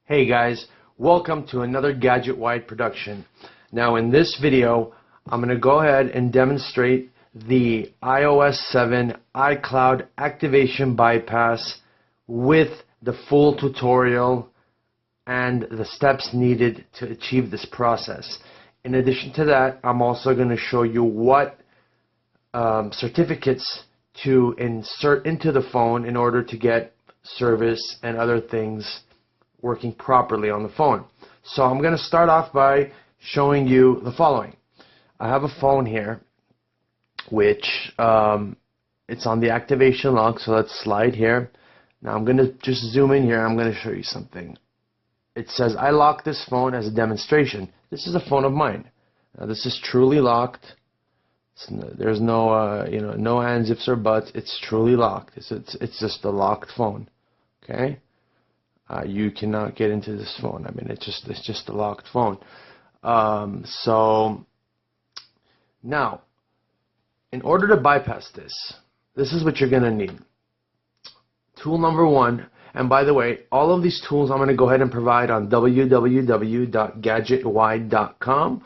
Hey guys, welcome to another GadgetWide production. Now in this video, I'm going to go ahead and demonstrate the iOS 7 iCloud activation bypass with the full tutorial and the steps needed to achieve this process. In addition to that, I'm also going to show you what certificates to insert into the phone in order to get service and other things working properly on the phone. So I'm going to start off by showing you the following. I have a phone here which it's on the activation log, so let's slide here. Now I'm going to just zoom in here. I'm going to show you something. It says I locked this phone as a demonstration. This is a phone of mine. Now this is truly locked. There's no no ands, ifs, or buts. It's truly locked. It's just a locked phone. Okay. You cannot get into this phone. I mean, it's just a locked phone. So now, in order to bypass this is what you're gonna need. Tool number one, and by the way, all of these tools I'm gonna go ahead and provide on www.GadgetWide.com.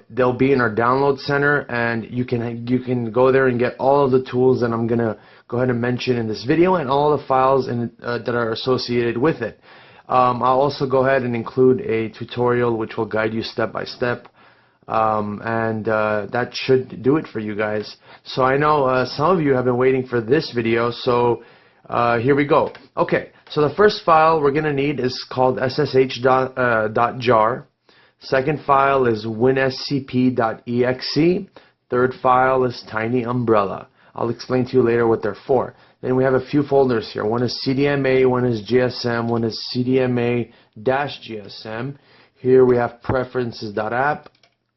They'll be in our download center, and you can go there and get all of the tools that I'm gonna go ahead and mention in this video, and all the files that are associated with it. I'll also go ahead and include a tutorial which will guide you step by step, and that should do it for you guys. So I know some of you have been waiting for this video, so here we go. Okay, so the first file we're gonna need is called ssh.jar. Second file is winscp.exe. Third file is tiny umbrella. I'll explain to you later what they're for. Then we have a few folders here. One is CDMA, one is GSM, one is CDMA-GSM. Here we have preferences.app,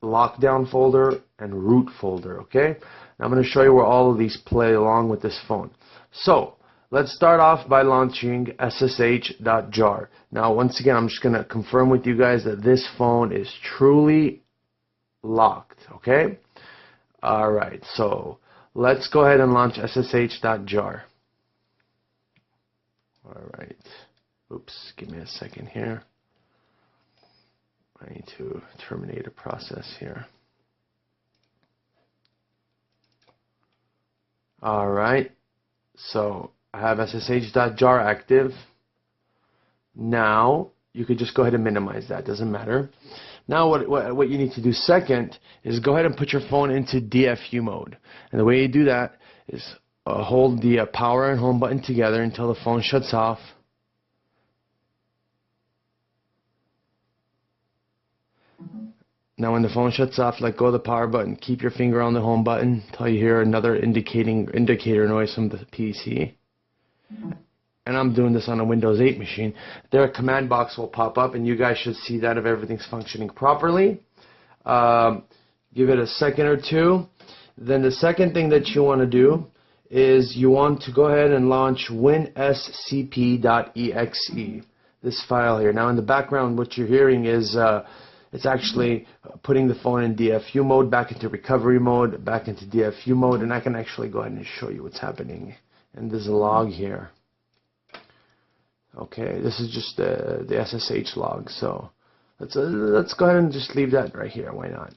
lockdown folder, and root folder. Okay? Now I'm going to show you where all of these play along with this phone. So let's start off by launching ssh.jar. Now once again, I'm just going to confirm with you guys that this phone is truly locked. Okay? Alright, so let's go ahead and launch ssh.jar. Alright. Oops, give me a second here. I need to terminate a process here. Alright. So I have ssh.jar active. Now you could just go ahead and minimize that, doesn't matter. Now what you need to do second is go ahead and put your phone into Dfu mode. And the way you do that is hold the power and home button together until the phone shuts off. Now when the phone shuts off, let go of the power button. Keep your finger on the home button until you hear another indicator noise from the PC. And I'm doing this on a Windows 8 machine. There a command box will pop up, and you guys should see that if everything's functioning properly. Give it a second or two. Then the second thing that you want to do is you want to go ahead and launch winscp.exe, this file here. Now in the background what you're hearing is it's actually putting the phone in Dfu mode, back into recovery mode, back into Dfu mode, and I can actually go ahead and show you what's happening. And there's a log here. Okay, this is just the SSH log, so let's go ahead and just leave that right here. Why not?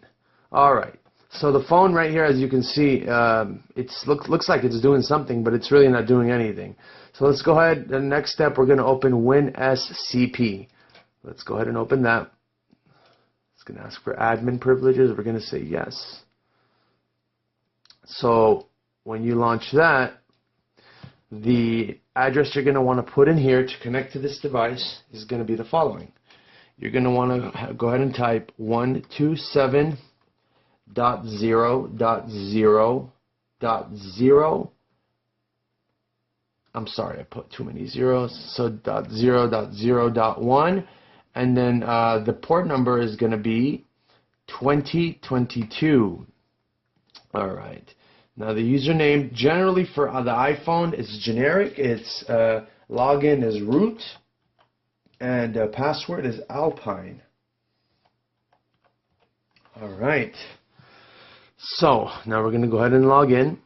All right. So the phone right here, as you can see, it looks like it's doing something, but it's really not doing anything. So let's go ahead. The next step, we're going to open WinSCP. Let's go ahead and open that. It's going to ask for admin privileges. We're going to say yes. So when you launch that, the address you're going to want to put in here to connect to this device is going to be the following. You're going to want to go ahead and type 127.0.0.0. I'm sorry, I put too many zeros. So .0.0.1, and then the port number is going to be 2022. All right. Now the username generally for the iPhone is generic. It's login is root, and password is Alpine. All right. So now we're going to go ahead and log in.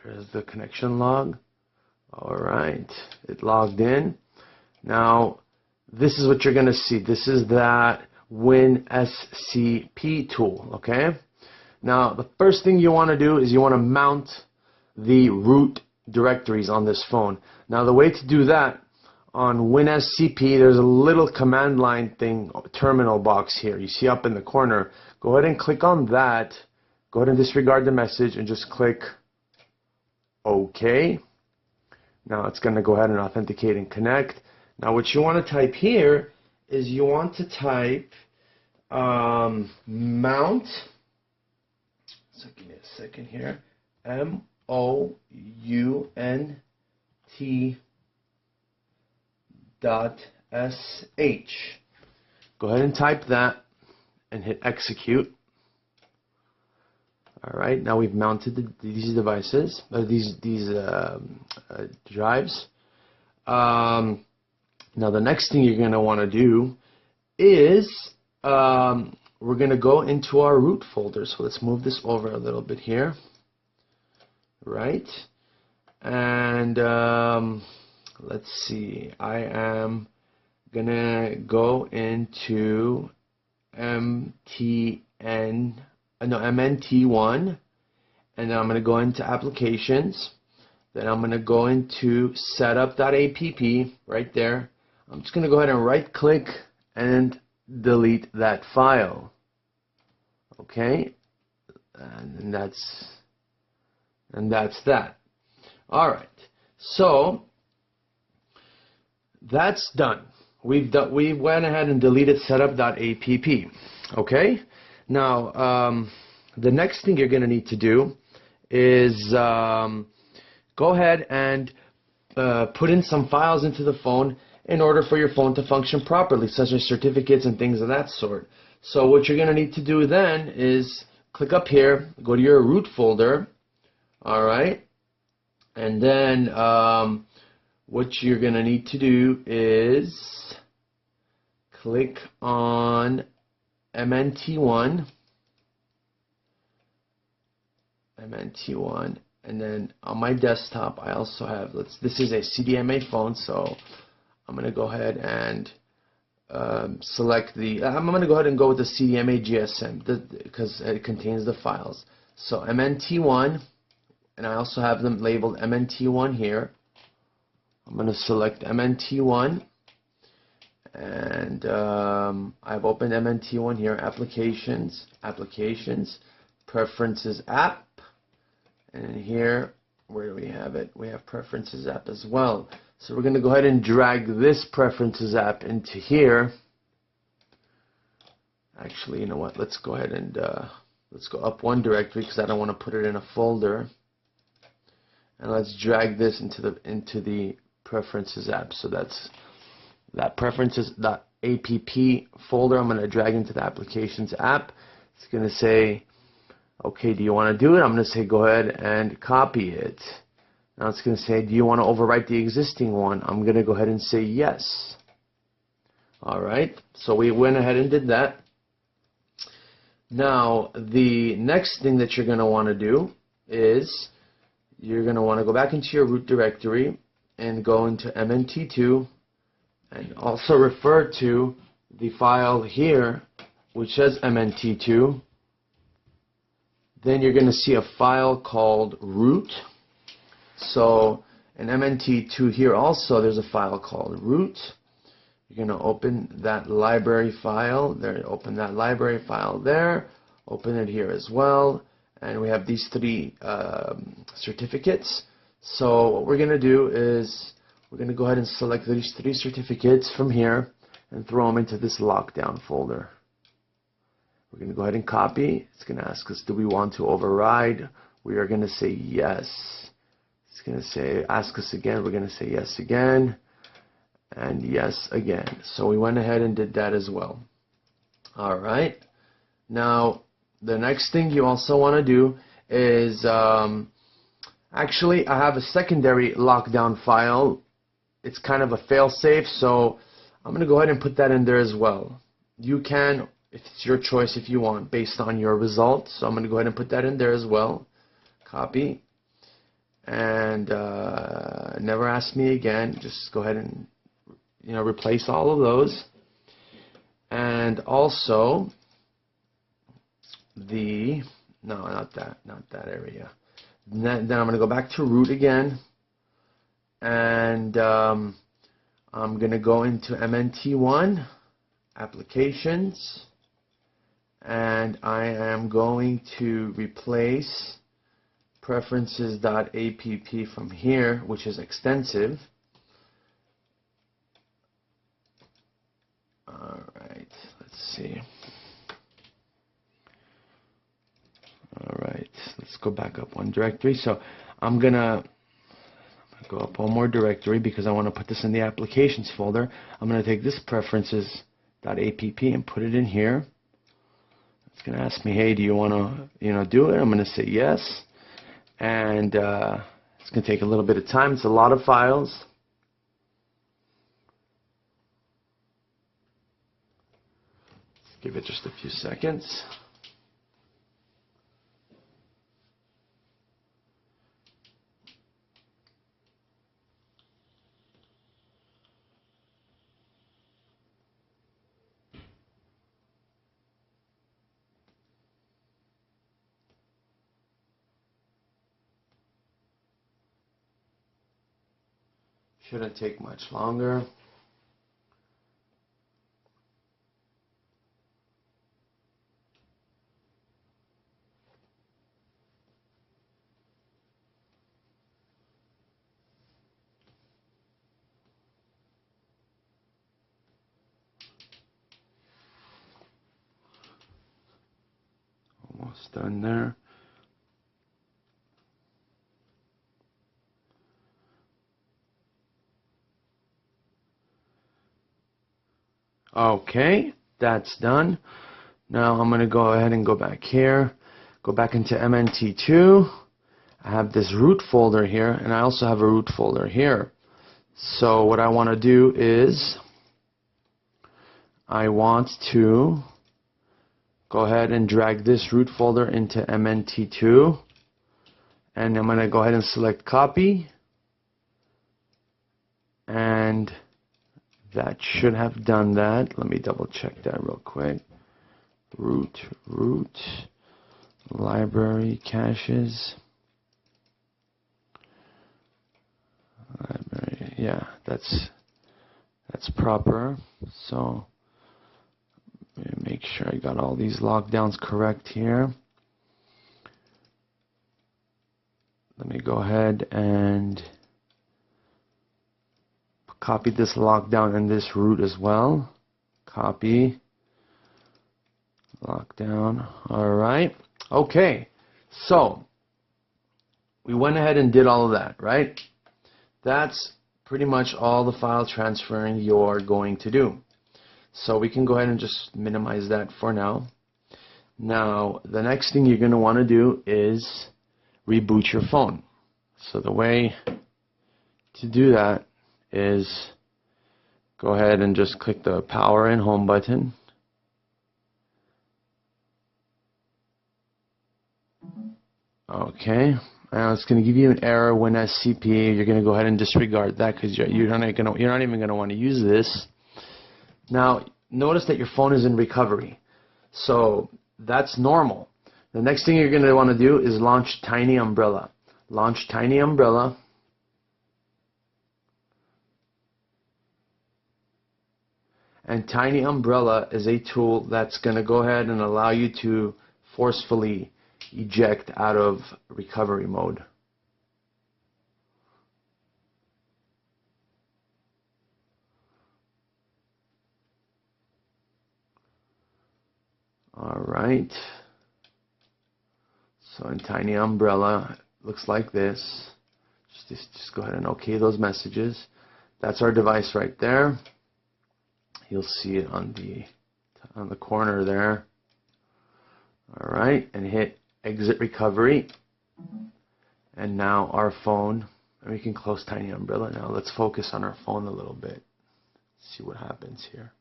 There's the connection log. All right. It logged in. Now, this is what you're going to see. This is that WinSCP tool. Okay. Now, the first thing you want to do is you want to mount the root directories on this phone. Now, the way to do that, on WinSCP, there's a little command line thing, terminal box here. You see up in the corner. Go ahead and click on that. Go ahead and disregard the message and just click OK. Now it's going to go ahead and authenticate and connect. Now what you want to type here is you want to type mount. So give me a second here. MOUNT.sh. Go ahead and type that and hit execute. All right, now we've mounted these devices, these drives. Now the next thing you're going to want to do is we're going to go into our root folder. So let's move this over a little bit here. Right, and let's see. I am gonna go into MNT1, and then I'm gonna go into applications. Then I'm gonna go into setup.app right there. I'm just gonna go ahead and right click and delete that file. Okay, and that's that. All right, so that's done. We went ahead and deleted setup.app. Okay, now the next thing you're going to need to do is go ahead and put in some files into the phone in order for your phone to function properly, such as certificates and things of that sort. So what you're going to need to do then is click up here, go to your root folder. All right, and then what you're going to need to do is click on MNT1, and then on my desktop I also have, this is a CDMA phone, so I'm going to go ahead and select I'm going to go ahead and go with the CDMA GSM because it contains the files. So MNT1. And I also have them labeled MNT1 here. I'm going to select MNT1. And I've opened MNT1 here. Applications, Preferences App. And here, where do we have it? We have Preferences App as well. So we're going to go ahead and drag this Preferences App into here. Actually, you know what? Let's go ahead and let's go up one directory because I don't want to put it in a folder. And let's drag this into the Preferences app. So that's that preferences.app folder. I'm going to drag into the Applications app. It's going to say, okay, do you want to do it? I'm going to say go ahead and copy it. Now it's going to say, do you want to overwrite the existing one? I'm going to go ahead and say yes. All right, so we went ahead and did that. Now the next thing that you're going to want to do is you're going to want to go back into your root directory and go into MNT2 and also refer to the file here which says MNT2. Then you're going to see a file called root. So in MNT2 here also there's a file called root. You're going to open that library file there, open that library file there, open it here as well. And we have these three certificates. So what we're going to do is we're going to go ahead and select these three certificates from here and throw them into this lockdown folder. We're going to go ahead and copy. It's going to ask us, do we want to override? We are going to say yes. It's going to say, ask us again. We're going to say yes again and yes again. So we went ahead and did that as well. All right. Now, the next thing you also want to do is, actually I have a secondary lockdown file. It's kind of a fail-safe, so I'm going to go ahead and put that in there as well. you can, it's your choice if you want, based on your results. So I'm going to go ahead and put that in there as well. Copy. And never ask me again. Just go ahead and replace all of those. And also no, not that area. Then I'm going to go back to root again, and I'm going to go into MNT1 applications, and I am going to replace preferences.app from here, which is extensive. All right, let's see. All right, let's go back up one directory. So I'm gonna go up one more directory because I want to put this in the applications folder. I'm gonna take this preferences.app and put it in here. It's gonna ask me, hey, do you want to do it? I'm gonna say yes, and it's gonna take a little bit of time. It's a lot of files. Give it just a few seconds. Shouldn't take much longer. Almost done there. Okay, that's done. Now I'm going to go ahead and go back here, go back into MNT2. I have this root folder here, and I also have a root folder here. So what I want to do is I want to go ahead and drag this root folder into MNT2, and I'm going to go ahead and select copy, and that should have done that. Let me double check that real quick. Root, library, caches. Library, yeah, that's proper. So make sure I got all these lockdowns correct here. Let me go ahead and copy this lockdown in this root as well. Copy, lockdown. All right. Okay. So we went ahead and did all of that, right? That's pretty much all the file transferring you're going to do. So we can go ahead and just minimize that for now. Now, the next thing you're going to want to do is reboot your phone. So the way to do that is go ahead and just click the power and home button. Okay. Now it's going to give you an error when SCP. You're going to go ahead and disregard that because you're not even going to want to use this. Now, notice that your phone is in recovery. So that's normal. The next thing you're going to want to do is launch Tiny Umbrella. Launch Tiny Umbrella. And Tiny Umbrella is a tool that's going to go ahead and allow you to forcefully eject out of recovery mode. All right. So in Tiny Umbrella, it looks like this. Just go ahead and OK those messages. That's our device right there. You'll see it on the corner there. All right, and hit exit recovery. And now our phone, and we can close Tiny Umbrella now. Let's focus on our phone a little bit. See what happens here.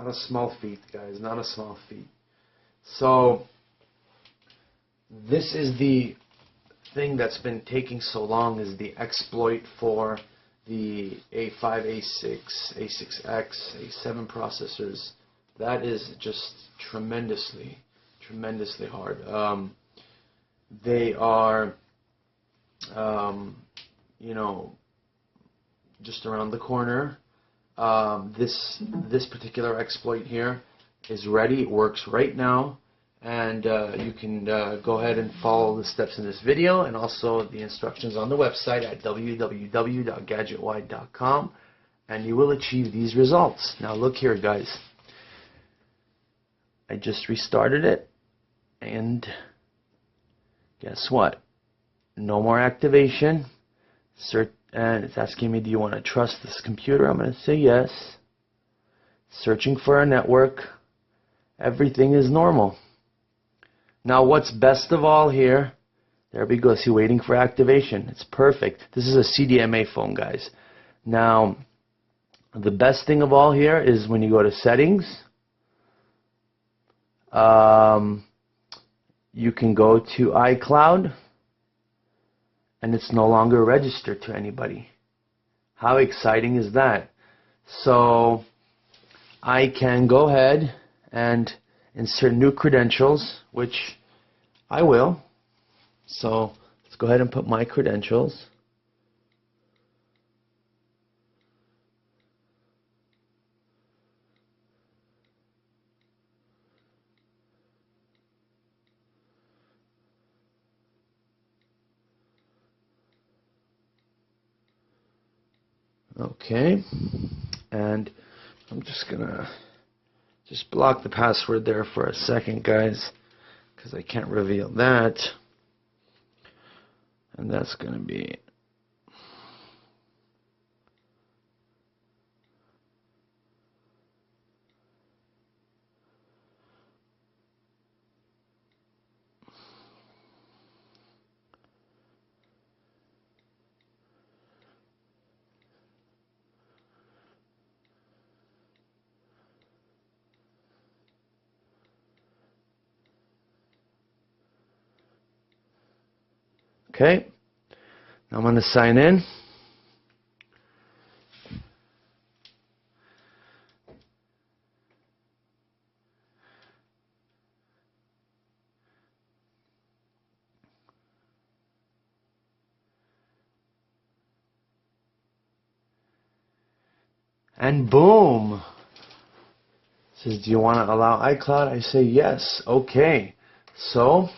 Not a small feat, guys. Not a small feat. So this is the thing that's been taking so long, is the exploit for the A5, A6, A6X, A7 processors. That is just tremendously hard. They are, you know, just around the corner. This particular exploit here is ready. It works right now, and you can go ahead and follow the steps in this video and also the instructions on the website at www.gadgetwide.com, and you will achieve these results. Now look here, guys. I just restarted it, and guess what? No more activation. And it's asking me, do you want to trust this computer? I'm going to say yes. Searching for a network. Everything is normal. Now what's best of all here, there we go. See, waiting for activation. It's perfect. This is a CDMA phone, guys. Now, the best thing of all here is when you go to settings, you can go to iCloud, and it's no longer registered to anybody. How exciting is that? So I can go ahead and insert new credentials, which I will. So let's go ahead and put my credentials. Okay, and I'm just gonna block the password there for a second, guys, because I can't reveal that. And that's gonna be okay. Now I'm going to sign in. And boom. It says, do you want to allow iCloud? I say yes. Okay. So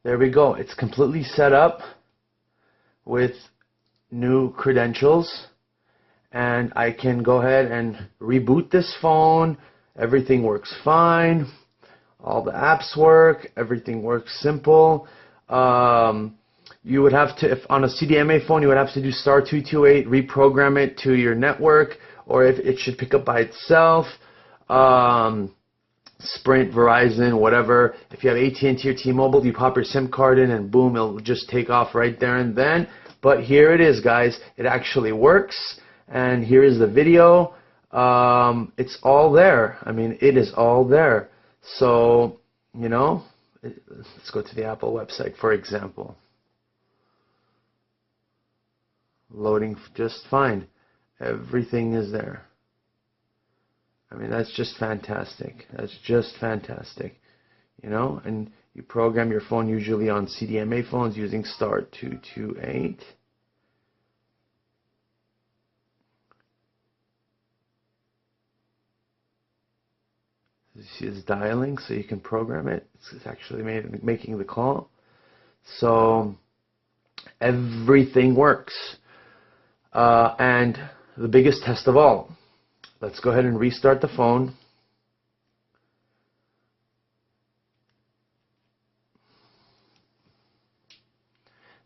there we go. It's completely set up with new credentials, and I can go ahead and reboot this phone. Everything works fine. All the apps work. Everything works simple. You would have to, if on a CDMA phone, you would have to do *228, reprogram it to your network, or if it should pick up by itself. Sprint, Verizon, whatever. If you have AT&T or T-Mobile, you pop your SIM card in and boom, it'll just take off right there and then. But here it is, guys. It actually works. And here is the video. It's all there. I mean, it is all there. So, you know, let's go to the Apple website, for example. Loading just fine. Everything is there. I mean, that's just fantastic. That's just fantastic. You know, and you program your phone usually on CDMA phones using *228. You see it's dialing, so you can program it. It's actually making the call. So everything works. And the biggest test of all. Let's go ahead and restart the phone.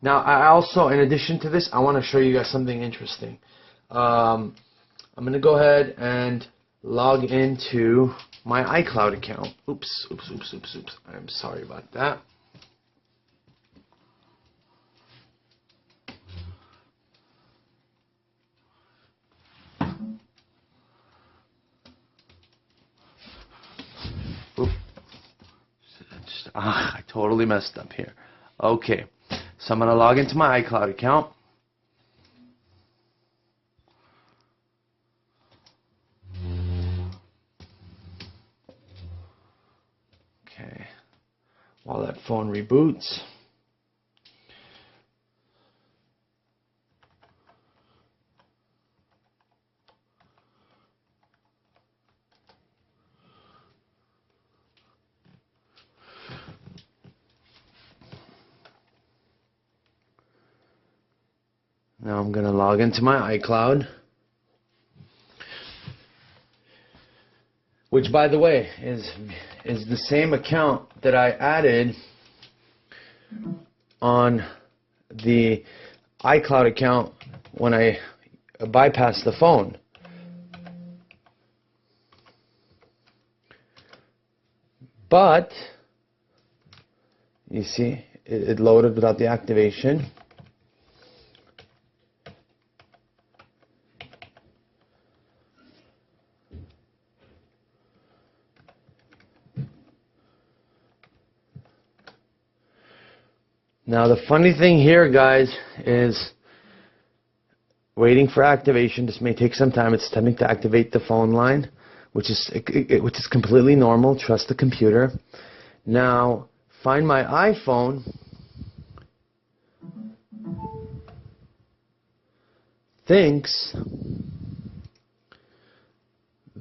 Now, I also, in addition to this, I want to show you guys something interesting. I'm going to go ahead and log into my iCloud account. Oops. I'm sorry about that. I totally messed up here. Okay, so I'm going to log into my iCloud account. Okay, while that phone reboots. Now I'm going to log into my iCloud, which, by the way, is the same account that I added on the iCloud account when I bypassed the phone. But you see, it loaded without the activation. Now the funny thing here, guys, is waiting for activation. This may take some time. It's attempting to activate the phone line, which is completely normal. Trust the computer. Now find my iPhone. Thinks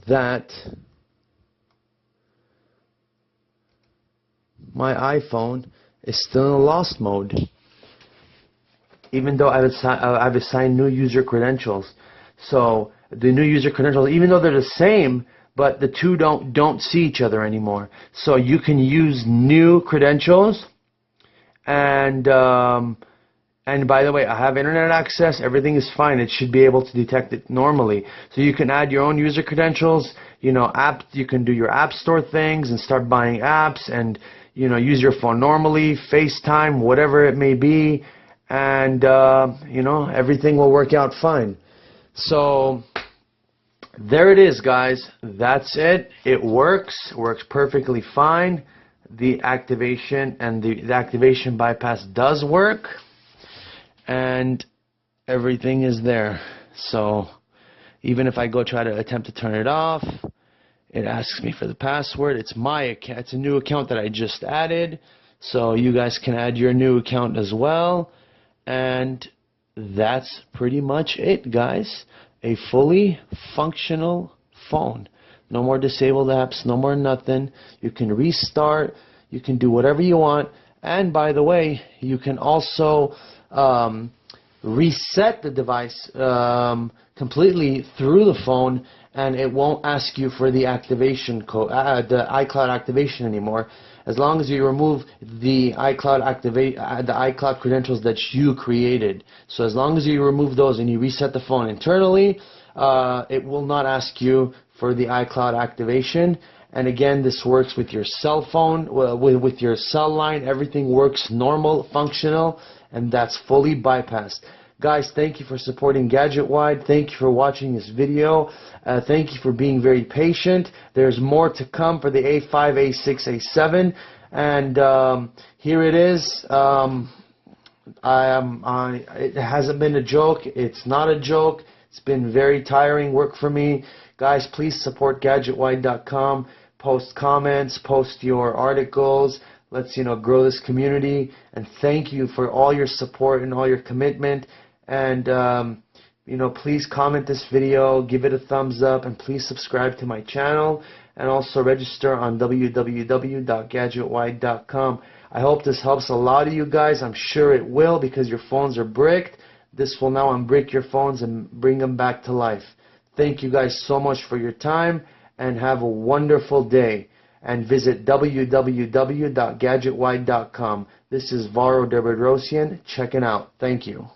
that my iPhone is still in a lost mode, even though I've assigned new user credentials. So the new user credentials, even though they're the same, but the two don't see each other anymore. So you can use new credentials, and by the way, I have internet access. Everything is fine. It should be able to detect it normally. So you can add your own user credentials. You know, you can do your App Store things and start buying apps, and you know, use your phone normally, FaceTime, whatever it may be, and you know, everything will work out fine. So there it is, guys. That's it. It works perfectly fine. The activation and the activation bypass does work, and everything is there. So even if I go try to attempt to turn it off, it asks me for the password. It's my account. It's a new account that I just added. So you guys can add your new account as well. And that's pretty much it, guys. A fully functional phone. No more disabled apps. No more nothing. You can restart. You can do whatever you want. And by the way, you can also reset the device completely through the phone, and it won't ask you for the activation code, the iCloud activation anymore, as long as you remove the iCloud credentials that you created. So as long as you remove those and you reset the phone internally, it will not ask you for the iCloud activation. And again, this works with your cell phone, with your cell line. Everything works normal, functional, and that's fully bypassed. Guys, thank you for supporting GadgetWide. Thank you for watching this video. Thank you for being very patient. There's more to come for the A5, A6, A7. And here it is. It hasn't been a joke. It's not a joke. It's been very tiring work for me. Guys, please support GadgetWide.com. Post comments, post your articles. Let's, grow this community. And thank you for all your support and all your commitment. And, please comment this video, give it a thumbs up, and please subscribe to my channel. And also register on www.GadgetWide.com. I hope this helps a lot of you guys. I'm sure it will, because your phones are bricked. This will now unbrick your phones and bring them back to life. Thank you guys so much for your time, and have a wonderful day. And visit www.GadgetWide.com. This is Varo Debedrosian checking out. Thank you.